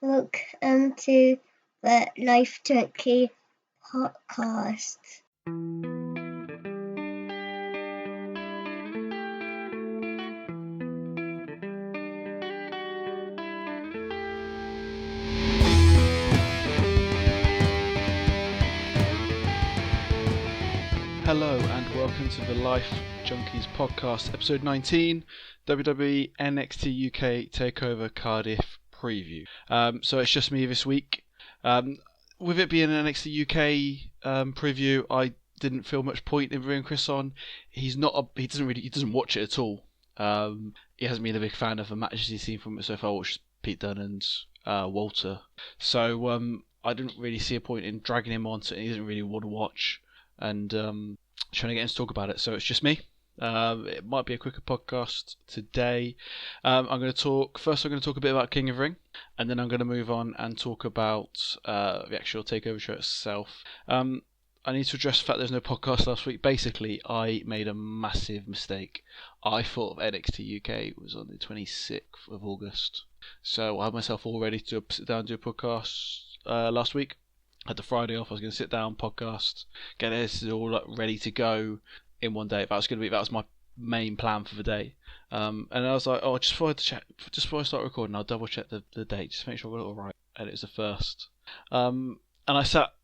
Welcome to the Life Turkey podcast. Hello and welcome to the Life Junkies podcast, episode 19, WWE NXT UK Takeover Cardiff preview. So it's just me this week. With it being an NXT UK preview, I didn't feel much point in bringing Chris on. He doesn't watch it at all. He hasn't been a big fan of the matches he's seen from it so far, which is Pete Dunne and Walter. So I didn't really see a point in dragging him on, so he doesn't really want to watch. And trying to get him to talk about it, so it's just me. It might be a quicker podcast today. I'm going to talk a bit about King of Ring, and then I'm going to move on and talk about the actual Takeover show itself. I need to address the fact there's no podcast last week. Basically, I made a massive mistake. I thought of NXT UK was on the 26th of August, so I had myself all ready to sit down and do a podcast last week. Had the Friday off. I was going to sit down, podcast, get this all ready to go in one day. That was my main plan for the day. And I was like, just before I start recording, I'll double check the date, just to make sure I got it all right. And it was the first. And I sat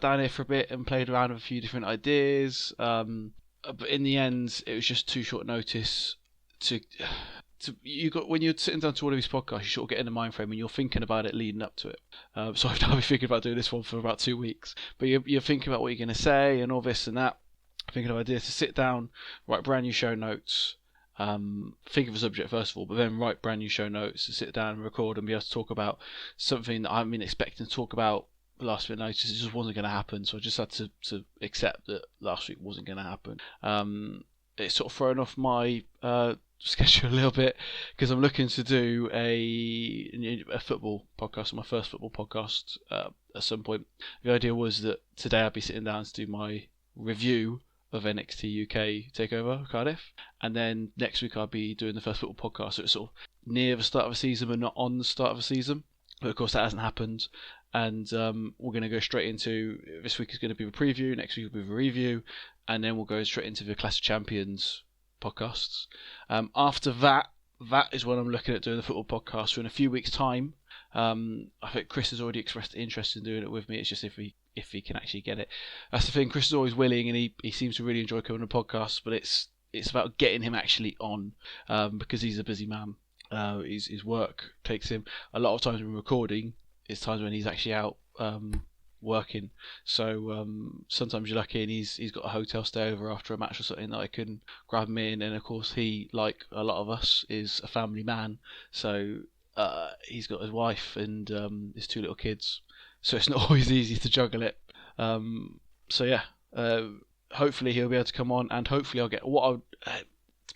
down here for a bit and played around with a few different ideas. But in the end, it was just too short notice when you're sitting down to all of these podcasts, you sort of get in the mind frame and you're thinking about it leading up to it. So I've been thinking about doing this one for about 2 weeks. But you're thinking about what you're going to say and all this and that. Thinking of ideas to sit down, write brand new show notes. Think of a subject first of all, but then write brand new show notes to sit down and record and be able to talk about something that I've been expecting to talk about. Last minute notice, it just wasn't going to happen. So I just had to accept that last week wasn't going to happen. It's sort of thrown off my schedule a little bit because I'm looking to do a football podcast, my first football podcast at some point. The idea was that today I'd be sitting down to do my review of NXT UK Takeover Cardiff, and then next week I'll be doing the first football podcast. So it's sort of near the start of the season but not on the start of the season. But of course that hasn't happened, and we're going to go straight into, this week is going to be the preview, next week will be the review, and then we'll go straight into the Clash of Champions podcasts. After that is when I'm looking at doing the football podcast. So in a few weeks' time, I think Chris has already expressed interest in doing it with me. It's just if he can actually get it. That's the thing. Chris is always willing, and he seems to really enjoy coming to podcasts. But it's about getting him actually on, because he's a busy man. His work takes him a lot of times when recording. It's times when he's actually out working, so sometimes you're lucky and he's got a hotel stay over after a match or something that I can grab him in. And of course he, like a lot of us, is a family man, so he's got his wife and his 2 little kids, so it's not always easy to juggle it. So yeah, hopefully he'll be able to come on, and hopefully I'll get what I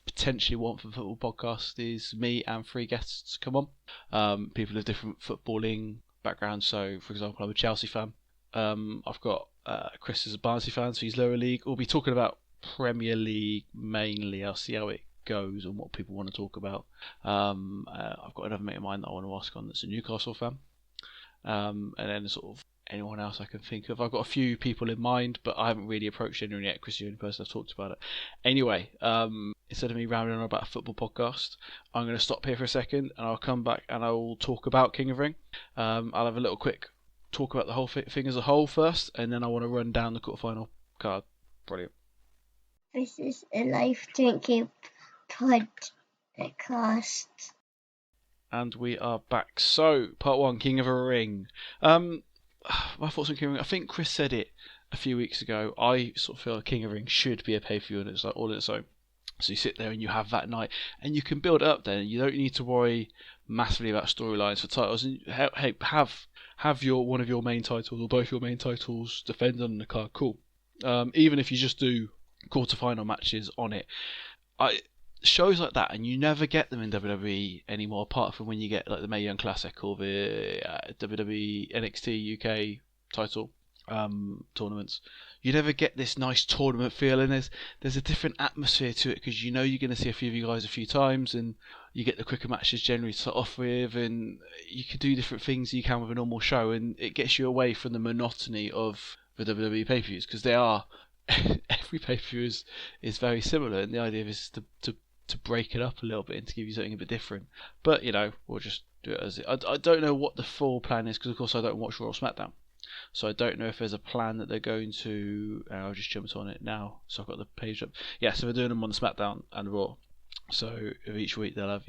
potentially want for the football podcast is me and 3 guests to come on, people of different footballing backgrounds. So for example, I'm a Chelsea fan. I've got Chris is a Barnsley fan, so he's lower league. We'll be talking about Premier League mainly. I'll see how it goes and what people want to talk about. I've got another mate of mine that I want to ask on that's a Newcastle fan, and then sort of anyone else I can think of. I've got a few people in mind, but I haven't really approached anyone yet. Chris is the only person I've talked about it. Anyway, instead of me rambling on about a football podcast, I'm going to stop here for a second and I'll come back and I'll talk about King of Ring. I'll have a little quick talk about the whole thing as a whole first, and then I want to run down the quarterfinal card. Brilliant. This is a Life Turkey podcast. And we are back. So, part 1, King of a Ring. My thoughts on King of Ring. I think Chris said it a few weeks ago. I sort of feel like King of Ring should be a pay-per-view, and it's like all on its own. So you sit there and you have that night, and you can build it up then. You don't need to worry massively about storylines for titles. And hey, have one of your main titles or both your main titles defended on the card. Cool. Even if you just do quarterfinal matches on it, shows like that, and you never get them in WWE anymore, apart from when you get like the Mae Young Classic or the WWE NXT UK title tournaments. You never get this nice tournament feel, and there's a different atmosphere to it because you know you're going to see a few of you guys a few times, and you get the quicker matches generally to start off with, and you can do different things you can with a normal show, and it gets you away from the monotony of the WWE pay-per-views, because they are every pay-per-view is very similar, and the idea is to break it up a little bit and to give you something a bit different. But we'll just do it as it. I don't know what the full plan is, because of course I don't watch Raw or SmackDown, so I don't know if there's a plan that they're going to. I'll just jump on it now, so I've got the page up. Yeah, so they're doing them on SmackDown and Raw. So each week they'll have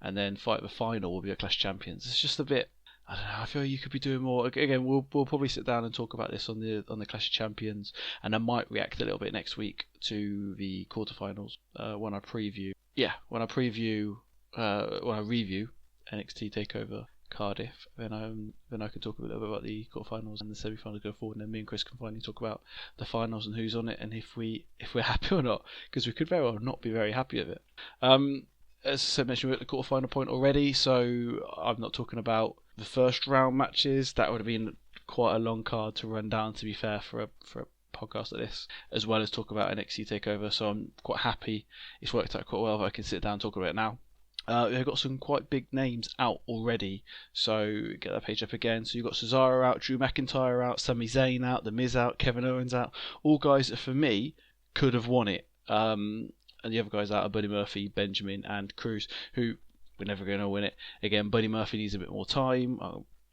and then fight the final will be a Clash of Champions. It's just a bit. I don't know. I feel you could be doing more. Again, we'll probably sit down and talk about this on the Clash of Champions, and I might react a little bit next week to the quarterfinals when I preview. Yeah, when I review NXT Takeover Cardiff, then I can talk a little bit about the quarterfinals and the semi-finals go forward, and then me and Chris can finally talk about the finals and who's on it, and if we're happy or not, because we could very well not be very happy with it. As I mentioned, we're at the quarterfinal point already, so I'm not talking about the first round matches. That would have been quite a long card to run down, to be fair, for a podcast like this, as well as talk about NXT Takeover. So I'm quite happy it's worked out quite well if I can sit down and talk about it now. We've got some quite big names out already, so get that page up again. So you've got Cesaro out, Drew McIntyre out, Sami Zayn out, The Miz out, Kevin Owens out. All guys that for me could have won it. And the other guys out are Buddy Murphy, Benjamin, and Cruz, who we're never going to win it. Again, Buddy Murphy needs a bit more time.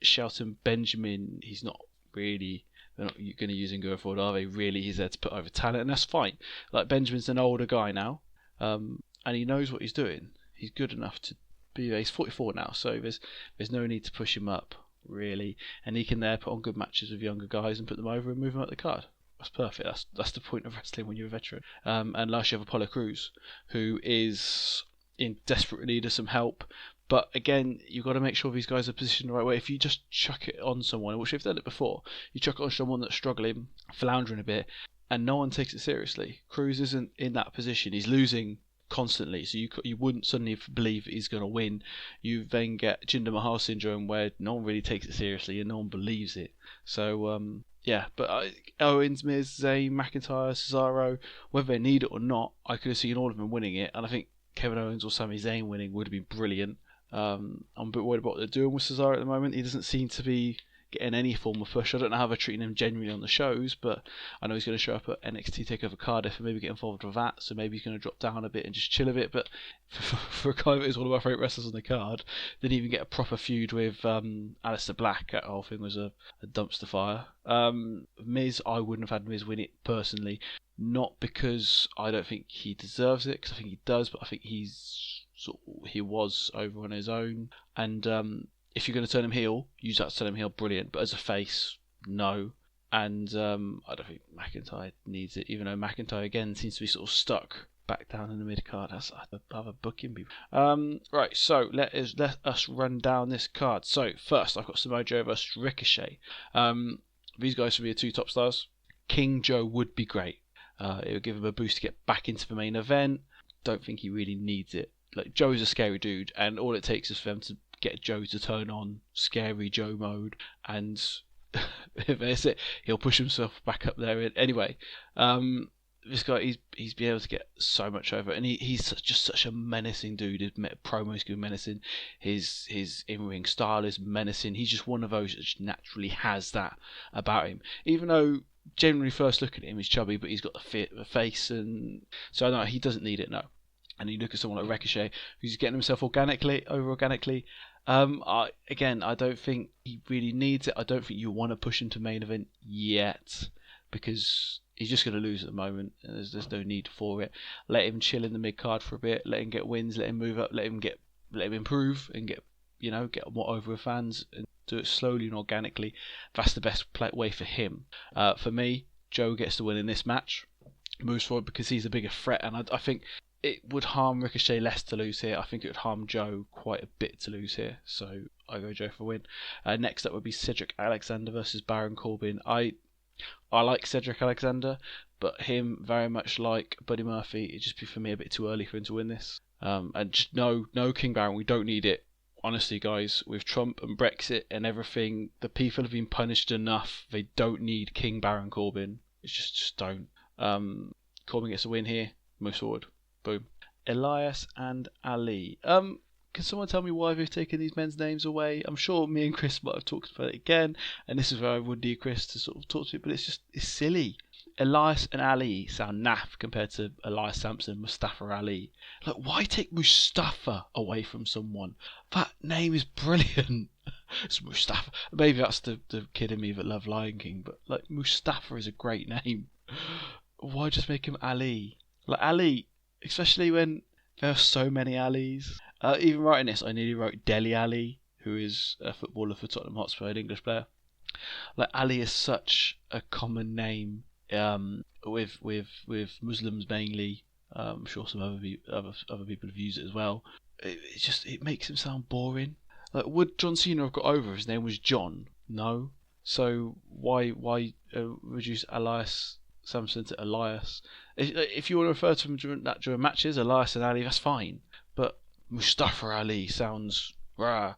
Shelton Benjamin, he's not really. They're not going to use him going forward, are they? Really, he's there to put over talent, and that's fine. Like, Benjamin's an older guy now, and he knows what he's doing. He's good enough to be. He's 44 now, so there's no need to push him up really, and he can there put on good matches with younger guys and put them over and move them up the card. That's perfect. That's the point of wrestling when you're a veteran. And last you have Apollo Crews, who is in desperate need of some help. But again, you've got to make sure these guys are positioned the right way. If you just chuck it on someone, which we've done it before, you chuck it on someone that's struggling, floundering a bit, and no one takes it seriously. Crews isn't in that position. He's losing constantly, so you wouldn't suddenly believe he's going to win. You then get Jinder Mahal syndrome, where no one really takes it seriously and no one believes it. So but Owens, Miz, Zayn, McIntyre, Cesaro, whether they need it or not, I could have seen all of them winning it, and I think Kevin Owens or Sami Zayn winning would have been brilliant. I'm a bit worried about what they're doing with Cesaro at the moment. He doesn't seem to be getting any form of push. I don't know how they're treating him genuinely on the shows, but I know he's going to show up at NXT TakeOver Cardiff and maybe get involved with that, so maybe he's going to drop down a bit and just chill a bit. But for a guy that is one of my favourite wrestlers on the card, didn't even get a proper feud with Aleister Black. That whole thing was a dumpster fire. Miz, I wouldn't have had Miz win it personally, not because I don't think he deserves it, because I think he does, but I think he was over on his own, and if you're going to turn him heel, use that to turn him heel, brilliant. But as a face, no. And I don't think McIntyre needs it, even though McIntyre again seems to be sort of stuck back down in the mid card. I'd rather book him. Right, so let us run down this card. So first, I've got Samoa Joe versus Ricochet. These guys should be the two top stars. King Joe would be great. It would give him a boost to get back into the main event. Don't think he really needs it. Like, Joe's a scary dude, and all it takes is for them to get Joe to turn on Scary Joe mode, and that's it. He'll push himself back up there. Anyway, this guy, he's been able to get so much over, and he's just such a menacing dude. His promos can be menacing. His in-ring style is menacing. He's just one of those that just naturally has that about him. Even though generally first look at him, he's chubby, but he's got the face, and so no, he doesn't need it, no. And you look at someone like Ricochet, who's getting himself organically. I don't think he really needs it. I don't think you want to push him to main event yet, because he's just going to lose at the moment, and there's no need for it. Let him chill in the mid card for a bit. Let him get wins. Let him move up. Let him improve and get more over with fans, and do it slowly and organically. That's the best way for him. For me, Joe gets the win in this match, moves forward because he's a bigger threat, and I think it would harm Ricochet less to lose here. I think it would harm Joe quite a bit to lose here, so I go Joe for a win. Next up would be Cedric Alexander versus Baron Corbin. I like Cedric Alexander, but him, very much like Buddy Murphy, it'd just be for me a bit too early for him to win this. And just no King Baron, we don't need it. Honestly, guys, with Trump and Brexit and everything, the people have been punished enough. They don't need King Baron Corbin. It's just don't. Corbin gets a win here, moves forward. Boom. Elias and Ali. can someone tell me why they've taken these men's names away? I'm sure me and Chris might have talked about it again, and this is where I would need Chris to sort of talk to it, but it's silly. Elias and Ali sound naff compared to Elias Sampson, Mustafa Ali. Like, why take Mustafa away from someone? That name is brilliant. It's Mustafa. Maybe that's the kid in me that loved Lion King, but like Mustafa is a great name. Why just make him Ali? Like Ali, especially when there are so many Alis. Even writing this, I nearly wrote Dele Ali, who is a footballer for Tottenham Hotspur, an English player. Like Ali is such a common name, with Muslims mainly. I'm sure some other people have used it as well. It makes him sound boring. Like, would John Cena have got over if his name was John? No. So why reduce Elias Samson to Elias? If you want to refer to him during matches, Elias and Ali, that's fine. But Mustafa Ali sounds rah.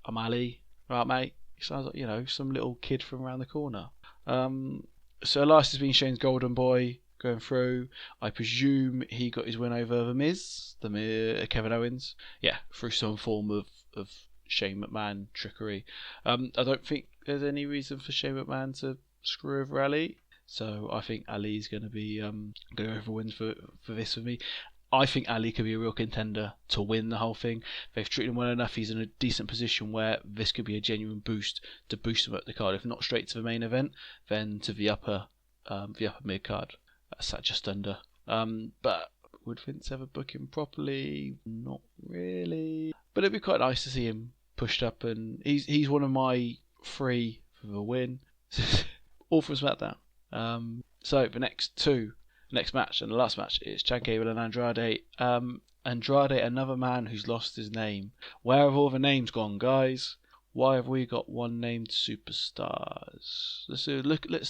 I'm Ali, right, mate? He sounds like, some little kid from around the corner. So Elias has been Shane's golden boy going through. I presume he got his win over The Miz, Kevin Owens. Yeah, through some form of Shane McMahon trickery. I don't think there's any reason for Shane McMahon to screw over Ali. So I think Ali's going to be going to go for wins for this with me. I think Ali could be a real contender to win the whole thing. They've treated him well enough. He's in a decent position where this could be a genuine boost to boost him up the card. If not straight to the main event, then to the upper mid card. That's just under. But would Vince ever book him properly? Not really. But it'd be quite nice to see him pushed up, and he's one of my 3 for the win. All from SmackDown. So the next match and the last match is Chad Gable and Andrade. Andrade, another man who's lost his name. Where have all the names gone, guys? Why have we got one named superstars? Let's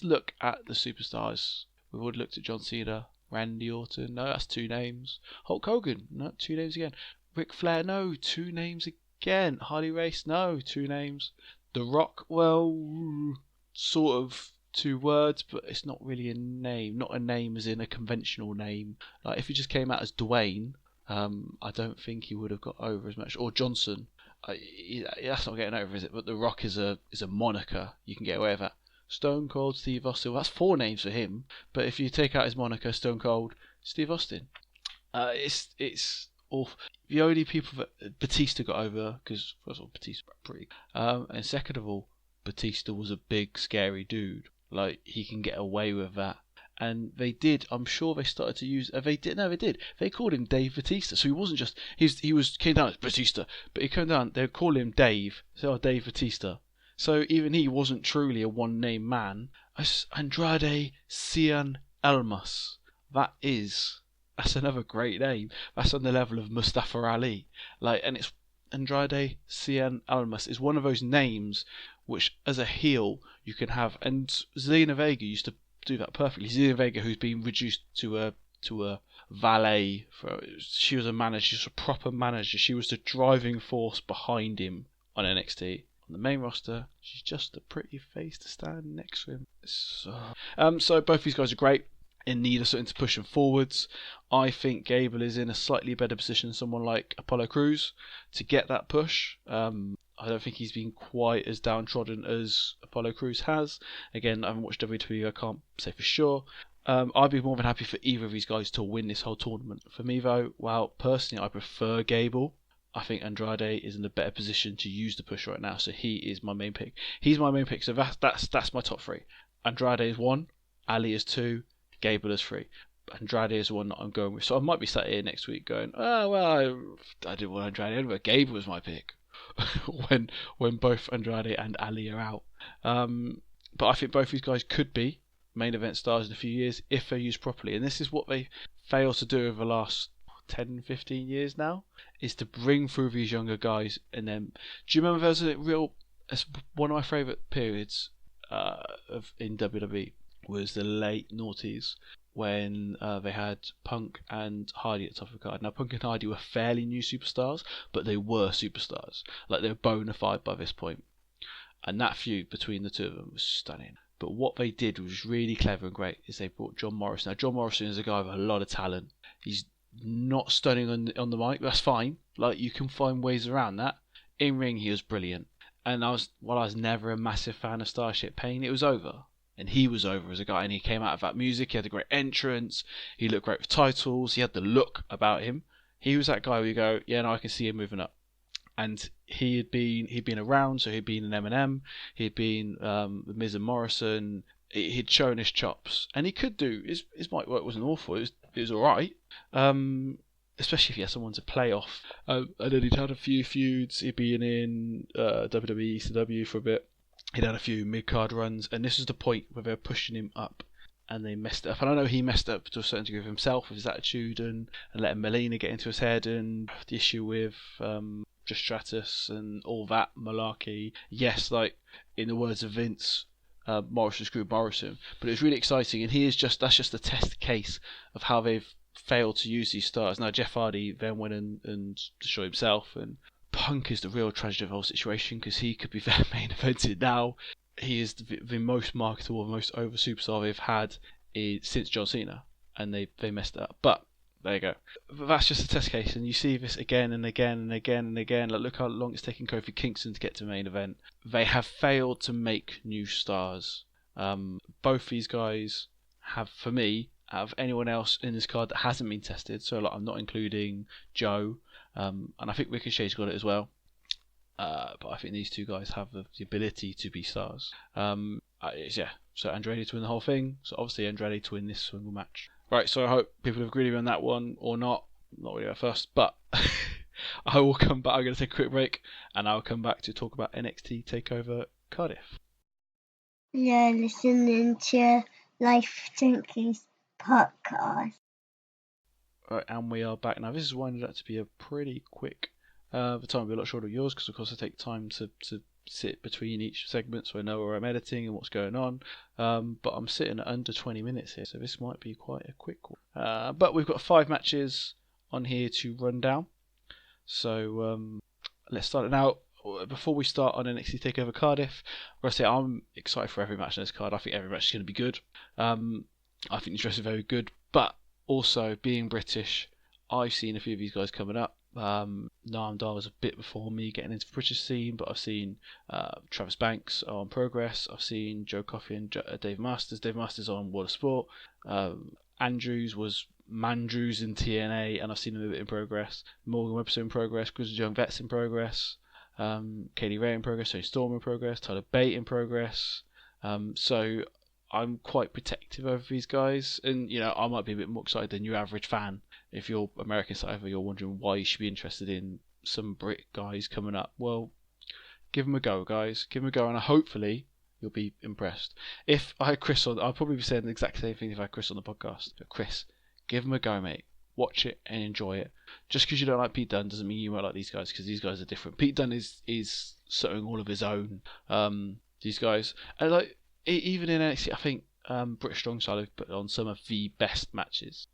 look at the superstars. We've already looked at John Cena, Randy Orton. No, that's 2 names. Hulk Hogan. No, 2 names again. Ric Flair. No, 2 names again. Harley Race. No, 2 names. The Rock. Well, sort of 2 words, but it's not really a name. Not a name as in a conventional name. Like if he just came out as Dwayne, I don't think he would have got over as much. Or Johnson. That's not getting over, is it? But The Rock is a moniker. You can get away with that. Stone Cold Steve Austin. Well, that's 4 names for him. But if you take out his moniker, Stone Cold Steve Austin, it's awful. The only people that Batista got over, because first of all, Batista was pretty, and second of all, Batista was a big scary dude. Like he can get away with that. And they did. I'm sure they started to use. They did. No, they did. They called him Dave Batista. So he wasn't just. He came down as Batista, but he came down. They would call him Dave. So Dave Batista. So even he wasn't truly a one-name man. Andrade Cien Almas. That's another great name. That's on the level of Mustafa Ali. And it's Andrade Cien Almas is one of those names which, as a heel, you can have. And Zelina Vega used to do that perfectly. Zelina Vega, who's been reduced to a valet. She was a manager. She was a proper manager. She was the driving force behind him on NXT. On the main roster, she's just a pretty face to stand next to him. So both these guys are great. In need of something to push them forwards. I think Gable is in a slightly better position than someone like Apollo Crews to get that push. I don't think he's been quite as downtrodden as Apollo Crews has. Again, I haven't watched WWE, I can't say for sure. I'd be more than happy for either of these guys to win this whole tournament. For me though, personally I prefer Gable. I think Andrade is in a better position to use the push right now, so he is my main pick. He's my main pick, so that's my top 3. Andrade is 1, Ali is 2, Gable is 3. Andrade is the one that I'm going with. So I might be sat here next week going, oh well, I didn't want Andrade, but Gable was my pick. when both Andrade and Ali are out. But I think both these guys could be main event stars in a few years if they're used properly. And this is what they failed to do over the last 10, 15 years now, is to bring through these younger guys. And then, do you remember there was one of my favourite periods in WWE was the late noughties when they had Punk and Hardy at the top of the card. Now Punk and Hardy were fairly new superstars, but they were superstars. Like they were bona fide by this point. And that feud between the two of them was stunning. But what they did was really clever and great, is they brought John Morrison. Now John Morrison is a guy with a lot of talent. He's not stunning on the mic. That's fine. Like, you can find ways around that. In ring, he was brilliant. And I was never a massive fan of Starship Pain, it was over. And he was over as a guy, and he came out of that music. He had a great entrance. He looked great with titles. He had the look about him. He was that guy where you go, yeah, no, I can see him moving up. And he'd been around, so he'd been in Eminem, he'd been with Miz and Morrison. He'd shown his chops, and he could do his mic work wasn't awful. It was all right, especially if he had someone to play off. And then he'd had a few feuds. He'd been in WWE, ECW for a bit. He'd had a few mid-card runs, and this was the point where they were pushing him up, and they messed it up. And I know he messed up to a certain degree of himself, with his attitude, and letting Melina get into his head, and the issue with just Stratus and all that malarkey. Yes, like, in the words of Vince, Morrison screwed Morrison, but it was really exciting, and that's just a test case of how they've failed to use these stars. Now, Jeff Hardy then went and destroyed himself, and Punk is the real tragedy of the whole situation, because he could be their main evented now. He is the most marketable, most over superstar they've had since John Cena, and they messed it up. But there you go. But that's just a test case, and you see this again and again and again and again. Like, look how long it's taken Kofi Kingston to get to the main event. They have failed to make new stars. Both these guys have, for me, out of anyone else in this card that hasn't been tested, so like, I'm not including Joe, and I think Ricochet's got it as well. But I think these two guys have the ability to be stars. So Andrade to win the whole thing. So obviously Andrade to win this single match. Right, so I hope people have agreed with me on that one or not. Not really at first, but I will come back. I'm going to take a quick break, and I'll come back to talk about NXT Takeover Cardiff. You're listening to Life Junkies podcast. Right, and we are back now. This is winding up to be a pretty quick. The time will be a lot shorter than yours, because of course I take time to sit between each segment, so I know where I'm editing and what's going on. But I'm sitting at under 20 minutes here, so this might be quite a quick one. But we've got 5 matches on here to run down. So let's start it now. Before we start on NXT TakeOver Cardiff, I'm going to say I'm excited for every match on this card. I think every match is going to be good. I think the dress is very good, but also, being British, I've seen a few of these guys coming up. Noam Dar was a bit before me getting into the British scene, but I've seen Travis Banks on Progress. I've seen Joe Coffey and Dave Masters. Dave Masters on World of Sport. Andrews was Mandrews in TNA, and I've seen him a bit in Progress. Morgan Webster in Progress. Grizzly Young Vets in Progress. Katie Ray in Progress. Tony Storm in Progress. Tyler Bate in Progress. So I'm quite protective over these guys, and I might be a bit more excited than your average fan. If you're American side, you're wondering why you should be interested in some Brit guys coming up. Well, give them a go, guys. Give them a go, and hopefully you'll be impressed. If I had Chris on, I'll probably be saying the exact same thing if I had Chris on the podcast. But Chris, give them a go, mate. Watch it and enjoy it. Just because you don't like Pete Dunne doesn't mean you won't like these guys, because these guys are different. Pete Dunne is something all of his own. These guys, and like, even in NXT, I think British Strong Style have put on some of the best matches.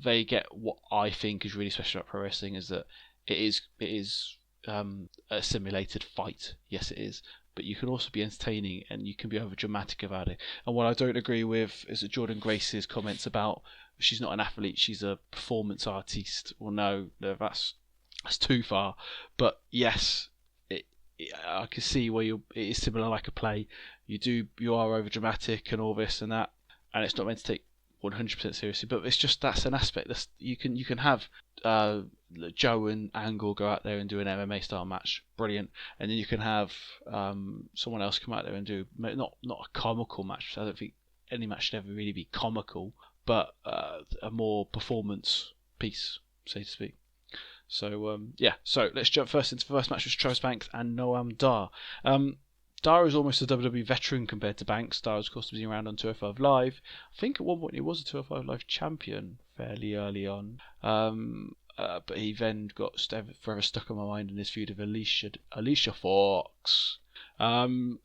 They get what I think is really special about pro wrestling, is that it is a simulated fight. Yes, it is, but you can also be entertaining, and you can be over dramatic about it. And what I don't agree with is that Jordan Grace's comments about she's not an athlete, she's a performance artiste. Well, no, that's too far. But yes, I can see where it is similar, like a play. You are over dramatic and all this and that, and it's not meant to take 100% seriously. But it's just, that's an aspect that you can have Joe and Angle go out there and do an MMA style match, brilliant, and then you can have someone else come out there and do not a comical match. I don't think any match should ever really be comical, but a more performance piece, so to speak. So so let's jump first into the first match, with Travis Banks and Noam Dar. Dar is almost a WWE veteran compared to Banks. Dar, of course, been around on 205 Live. I think at one point he was a 205 Live champion fairly early on. But he then got forever stuck on my mind in his feud with Alicia Fox. I'm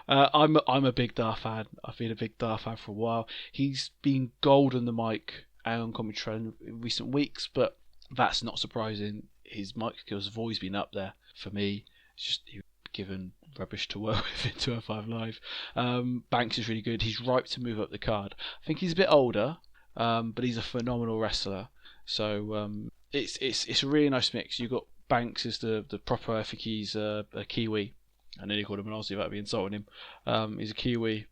a big Dar fan. I've been a big Dar fan for a while. He's been gold on the mic and on commentary in recent weeks, but that's not surprising. His mic skills have always been up there for me. It's just he was given rubbish to work with in 205 Live. Banks is really good. He's ripe to move up the card. I think he's a bit older, but he's a phenomenal wrestler. So it's a really nice mix. You've got Banks is the proper, I think he's a Kiwi. I nearly called him an Aussie without be insulting him. He's a Kiwi,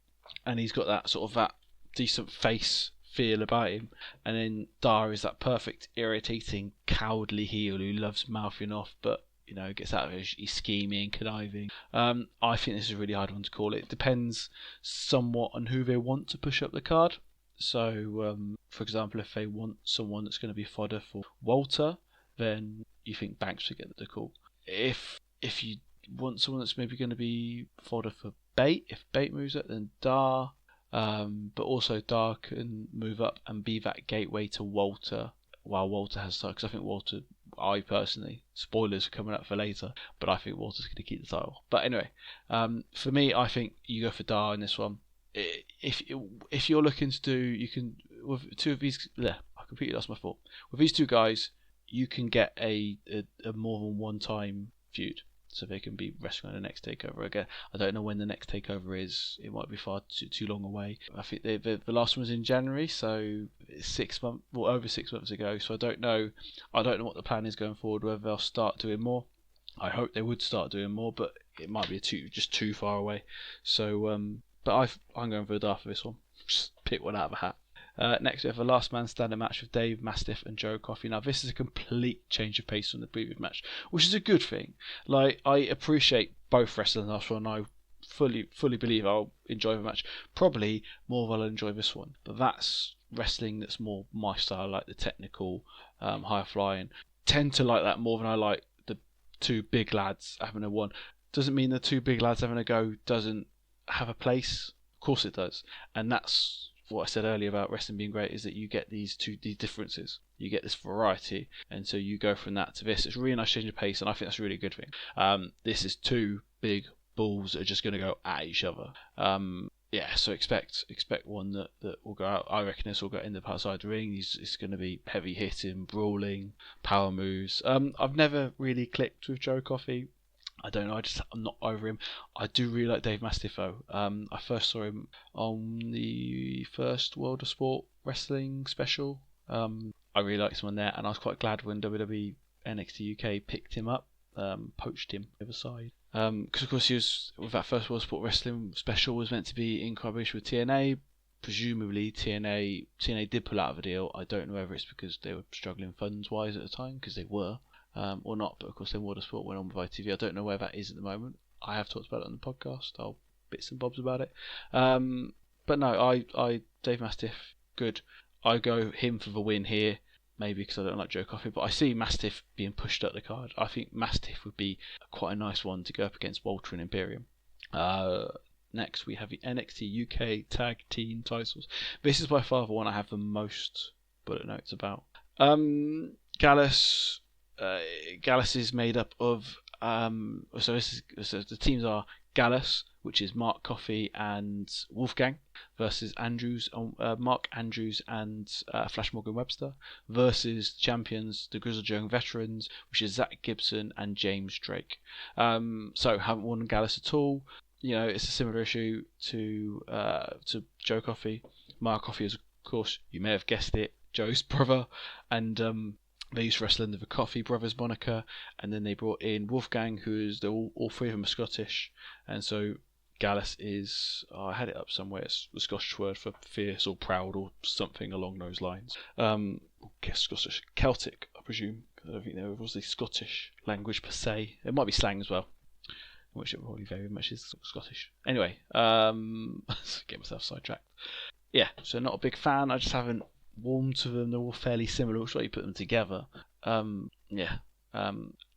and he's got that decent face feel about him. And then Dar is that perfect, irritating, cowardly heel who loves mouthing off, but gets out of it. He's scheming, conniving. I think this is a really hard one to call. It depends somewhat on who they want to push up the card. So, for example, if they want someone that's going to be fodder for Walter, then you think Banks would get the call. If you want someone that's maybe going to be fodder for Bate, if Bate moves up, then Dar. But also Dar can move up and be that gateway to Walter while Walter has title. Because I think Walter, I personally, spoilers are coming up for later, but I think Walter's going to keep the title. But anyway, for me, I think you go for Dar in this one. If you're looking to do, you can with two of these. I completely lost my thought. With these two guys, you can get a more than one time feud, so they can be wrestling on the next takeover again. I don't know when the next takeover is. It might be far too long away. I think the last one was in January, so it's over 6 months ago. So I don't know what the plan is going forward. Whether they'll start doing more. I hope they would start doing more, but it might be just too far away. So but I'm going for a Dar for this one. Just pick one out of a hat. Next we have a last man standing match with Dave Mastiff and Joe Coffey. Now this is a complete change of pace from the previous match, which is a good thing. Like, I appreciate both wrestlers in this one. I fully believe I'll enjoy the match. Probably more than I'll enjoy this one. But that's wrestling that's more my style, like the technical, high flying. Tend to like that more than I like the two big lads having a one. Doesn't mean the two big lads having a go doesn't have a place. Of course it does. And that's what I said earlier about wrestling being great, is that you get these differences. You get this variety, and so you go from that to this. It's a really nice change of pace, and I think that's a really good thing. This is two big bulls that are just going to go at each other. So expect one that will go out. I reckon this will go in the outside the ring. It's going to be heavy hitting, brawling, power moves. I've never really clicked with Joe Coffey. I don't know, I'm not over him. I do really like Dave Mastiff though. I first saw him on the first World of Sport Wrestling special. I really liked him on there, and I was quite glad when WWE NXT UK picked him up, poached him the other side. Because of course he was, with that first World of Sport Wrestling special, was meant to be in collaboration with TNA. Presumably TNA did pull out of a deal. I don't know whether it's because they were struggling funds wise at the time, because they were. Or not, but of course then World of Sport went on with ITV. I don't know where that is at the moment. I have talked about it on the podcast. I'll bits and bobs about it. But no, I Dave Mastiff, good. I go him for the win here, maybe because I don't like Joe Coffey, but I see Mastiff being pushed up the card. I think Mastiff would be quite a nice one to go up against Walter and Imperium. Next we have the NXT UK Tag Team titles. This is by far the one I have the most bullet notes about. Gallus is made up of so the teams are Gallus, which is Mark Coffey and Wolfgang, versus Mark Andrews and Flash Morgan Webster, versus champions, the Grizzled Young Veterans, which is Zach Gibson and James Drake. So haven't won Gallus at all. It's a similar issue to Joe Coffey. Mark Coffey is, of course, you may have guessed it, Joe's brother, and they used to wrestle under the Coffey Brothers moniker, and then they brought in Wolfgang, all three of them are Scottish, and so Gallus is, I had it up somewhere, it's the Scottish word for fierce or proud or something along those lines. Guess Scottish, Celtic, I presume. I don't think there was the Scottish language per se. It might be slang as well, which it probably very much is Scottish. Anyway, get myself sidetracked. Yeah, so not a big fan. I just haven't warm to them. They're all fairly similar, which is why you put them together.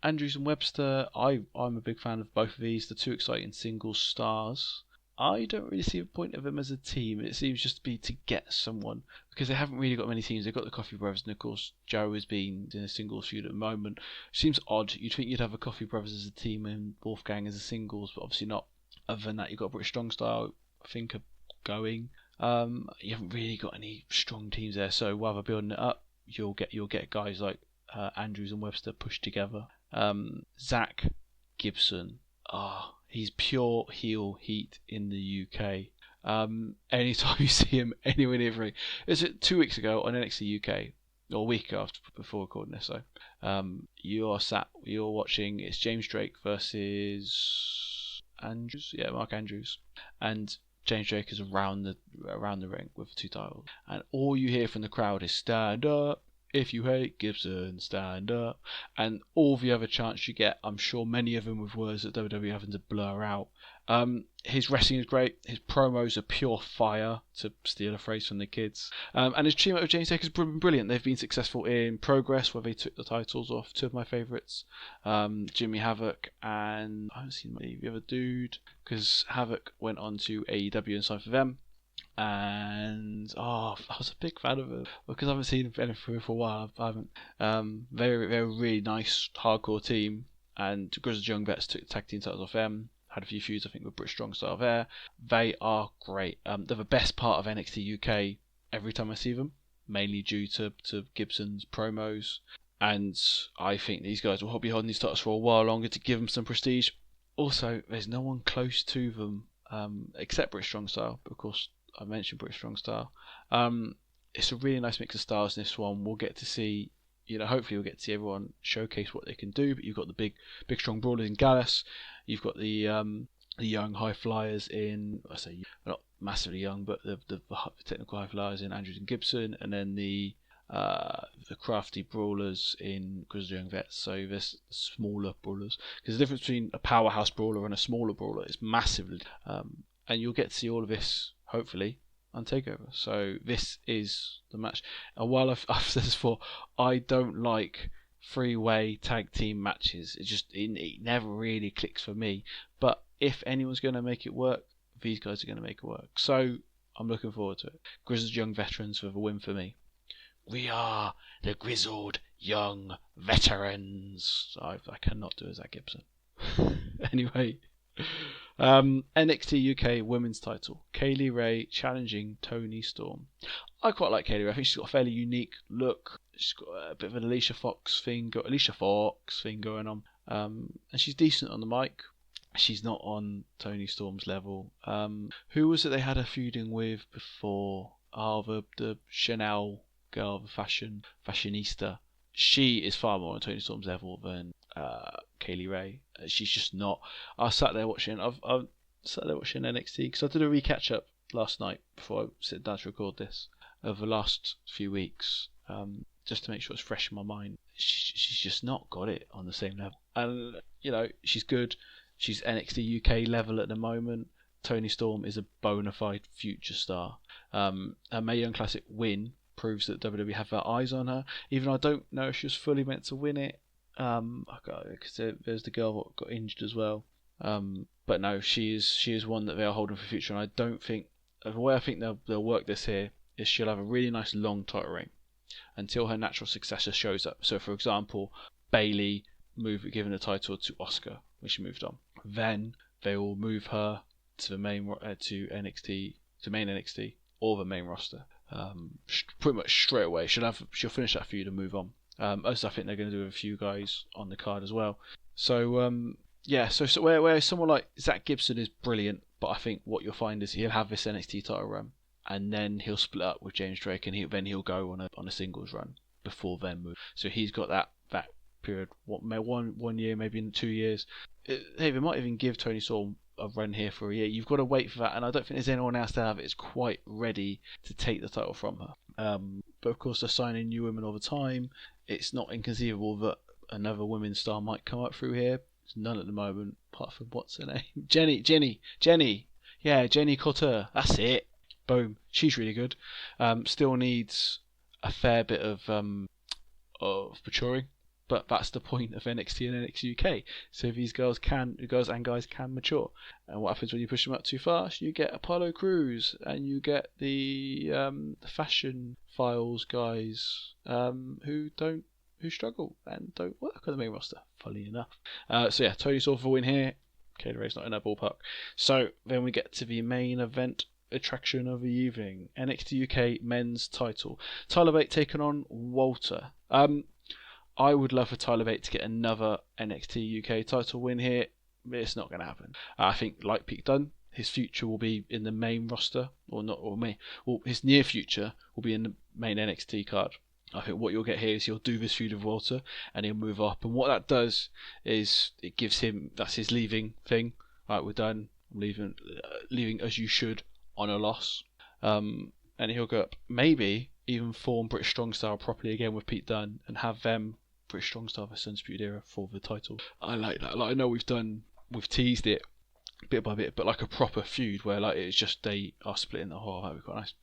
Andrews and Webster, I'm a big fan of both of these. The two exciting single stars. I don't really see a point of them as a team. It seems just to be to get someone, because they haven't really got many teams. They've got the Coffey Brothers, and of course Joe has been in a singles feud at the moment. It seems odd. You'd think you'd have a Coffey Brothers as a team and Wolfgang as a singles, but obviously not. Other than that, you've got British Strong Style, I think, are going. You haven't really got any strong teams there, so while they're building it up, you'll get guys like Andrews and Webster pushed together. Zach Gibson, he's pure heel heat in the UK. Anytime you see him anywhere near the ring, is it 2 weeks ago on NXT UK? or a week after before recording this. So you're watching. It's James Drake versus Andrews. Yeah, Mark Andrews, and James Drake is around the ring with 2 titles, and all you hear from the crowd is "Stand up. If you hate Gibson, stand up." And all the other chants you get, I'm sure many of them with words that WWE having to blur out. His wrestling is great. His promos are pure fire, to steal a phrase from the kids. And his team up with James Drake has been brilliant. They've been successful in Progress, where they took the titles off 2 of my favourites, Jimmy Havoc and I haven't seen the other dude, because Havoc went on to AEW and signed for them. And I was a big fan of it because I haven't seen him for a while. I haven't. Very, very, really nice hardcore team. And Grizzled Young Vets took the tag team titles off them. Had a few feuds, I think, with British Strong Style there. They are great. They're the best part of NXT UK every time I see them, mainly due to Gibson's promos. And I think these guys will be holding these titles for a while longer to give them some prestige. Also, there's no one close to them except British Strong Style, but of course I mentioned British Strong Style. It's a really nice mix of styles in this one. We'll get to see, hopefully we'll get to see everyone showcase what they can do. But you've got the big strong brawlers in Gallus. You've got the young high flyers in, I say not massively young, but the technical high flyers in Andrews and Gibson, and then the crafty brawlers in Grizzled Young Vets. So there's smaller brawlers, because the difference between a powerhouse brawler and a smaller brawler is massively. And you'll get to see all of this, hopefully, on Takeover. So this is the match. And while I've said this before, I don't like 3-way tag team matches. It never really clicks for me. But if anyone's going to make it work, these guys are going to make it work. So I'm looking forward to it. Grizzled Young Veterans with a win for me. We are the Grizzled Young Veterans. I cannot do as that Gibson. Anyway. NXT UK Women's title. Kaylee Ray challenging Toni Storm. I quite like Kaylee Ray. I think she's got a fairly unique look. She's got a bit of an Alicia Fox thing going on. And she's decent on the mic. She's not on Toni Storm's level. Who was it they had her feuding with before? The Chanel girl, the fashionista. She is far more on Toni Storm's level than Kaylee Ray. She's just not. I sat there watching. I've sat there watching NXT because I did a recatch up last night before I sit down to record this of the last few weeks, just to make sure it's fresh in my mind. She's just not got it on the same level, and she's good. She's NXT UK level at the moment. Toni Storm is a bona fide future star. A Mae Young Classic win proves that WWE have their eyes on her, even though I don't know if she was fully meant to win it. Because there's the girl that got injured as well. But no, she is one that they are holding for future, and I don't think the way I think they'll work this here is she'll have a really nice long title reign until her natural successor shows up. So, for example, Bayley giving the title to Asuka when she moved on. Then they will move her to the main to main NXT or the main roster. Pretty much straight away. She'll finish that feud and move on. As I think they're going to do with a few guys on the card as well. So so where someone like Zach Gibson is brilliant, but I think what you'll find is he'll have this NXT title run, and then he'll split up with James Drake, and he'll go on a singles run before then move. So he's got that period, one year, maybe in 2 years. They might even give Toni Storm a run here for a year. You've got to wait for that, and I don't think there's anyone else out there is quite ready to take the title from her. But of course, they're signing new women all the time. It's not inconceivable that another women's star might come up through here. There's none at the moment, apart from what's her name? Jenny. Yeah, Jenny Couture. That's it. Boom. She's really good. Still needs a fair bit of maturing, but that's the point of NXT and NXT UK. So these girls and guys can mature. And what happens when you push them up too fast? You get Apollo Crews, and you get the Fashion Files guys who struggle and don't work on the main roster, funny enough. Toni Storm for win here. Kaylee Ray's not in that ballpark. So then we get to the main event attraction of the evening, NXT UK men's title. Tyler Bate taking on Walter. I would love for Tyler Bate to get another NXT UK title win here. It's not going to happen. I think, like Pete Dunne, his future will be in the main roster, his near future will be in the main NXT card. I think what you'll get here is he'll do this feud with Walter and he'll move up. And what that does is it gives him, that's his leaving thing. Right, we're done. I'm leaving as you should on a loss. And he'll go up, maybe even form British Strong Style properly again with Pete Dunne and have them British Strong Style vs Undisputed Era for the title. I like that. Like, I know we've teased it bit by bit, but like a proper feud where like it's just they are splitting the whole. That'd be quite nice.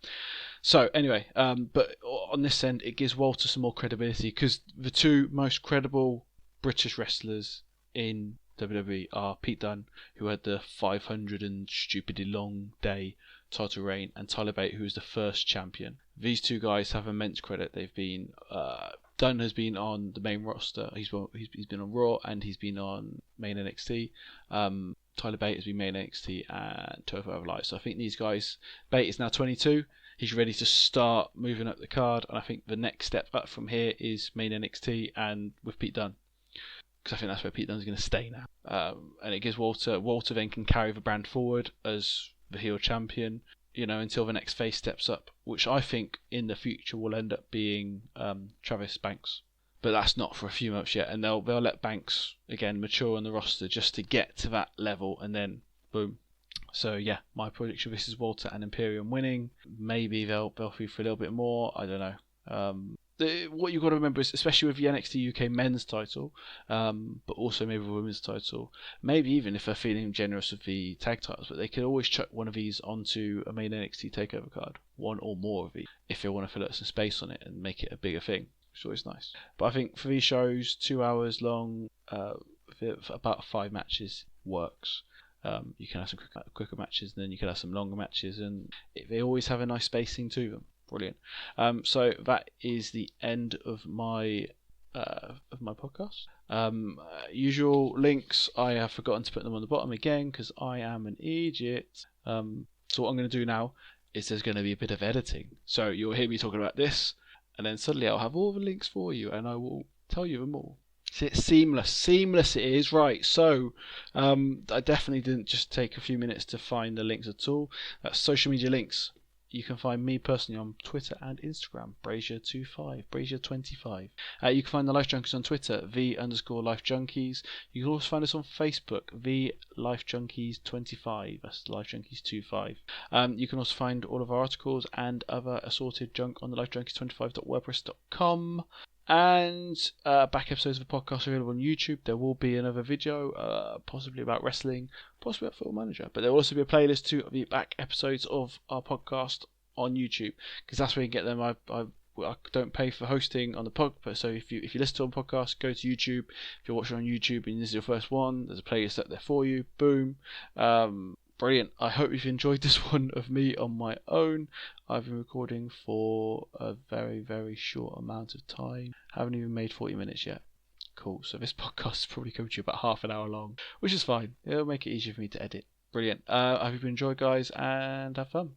So anyway, but on this end, it gives Walter some more credibility because the two most credible British wrestlers in WWE are Pete Dunne, who had the 500 and stupidly long day title reign, and Tyler Bate, who was the first champion. These two guys have immense credit. They've been Dunne has been on the main roster. He's been on Raw and he's been on main NXT. Tyler Bate has been main NXT and TOFO Live. So I think these guys, Bate is now 22. He's ready to start moving up the card, and I think the next step up from here is main NXT and with Pete Dunne, because I think that's where Pete Dunne's going to stay now. And it gives Walter then can carry the brand forward as the heel champion, you know, until the next face steps up, which I think in the future will end up being Travis Banks. But that's not for a few months yet, and they'll let Banks again mature on the roster just to get to that level, and then boom. So yeah, my prediction: this is Walter and Imperium winning. Maybe they'll feud for a little bit more. I don't know. What you've got to remember is, especially with the NXT UK men's title, but also maybe the women's title, maybe even if they're feeling generous with the tag titles, but they could always chuck one of these onto a main NXT takeover card, one or more of these, if they want to fill out some space on it and make it a bigger thing. Which is always nice. But I think for these shows, 2 hours long, for about 5 matches works. You can have some quicker matches, and then you can have some longer matches, and they always have a nice spacing to them. Brilliant. So that is the end of my podcast. Usual links, I have forgotten to put them on the bottom again because I am an idiot. So what I'm going to do now is there's going to be a bit of editing. So you'll hear me talking about this, and then suddenly I'll have all the links for you, and I will tell you them all. It's seamless it is. Right, so I definitely didn't just take a few minutes to find the links at all. That's social media links. You can find me personally on Twitter and Instagram, Brazier25, Brazier25. You can find the Life Junkies on Twitter, _Life Junkies. You can also find us on Facebook, Life Junkies 25. That's Life Junkies 25. You can also find all of our articles and other assorted junk on the lifejunkies25.wordpress.com. And back episodes of the podcast are available on YouTube. There will be another video, possibly about wrestling, possibly about Football Manager. But there will also be a playlist to the back episodes of our podcast on YouTube, because that's where you can get them. I don't pay for hosting on the podcast, so if you listen to a podcast, go to YouTube. If you're watching on YouTube and this is your first one, there's a playlist up there for you. Boom. Brilliant. I hope you've enjoyed this one of me on my own. I've been recording for a very, very short amount of time. Haven't even made 40 minutes yet. Cool. So this podcast is probably coming to you about half an hour long, which is fine. It'll make it easier for me to edit. Brilliant. I hope you've enjoyed, guys, and have fun.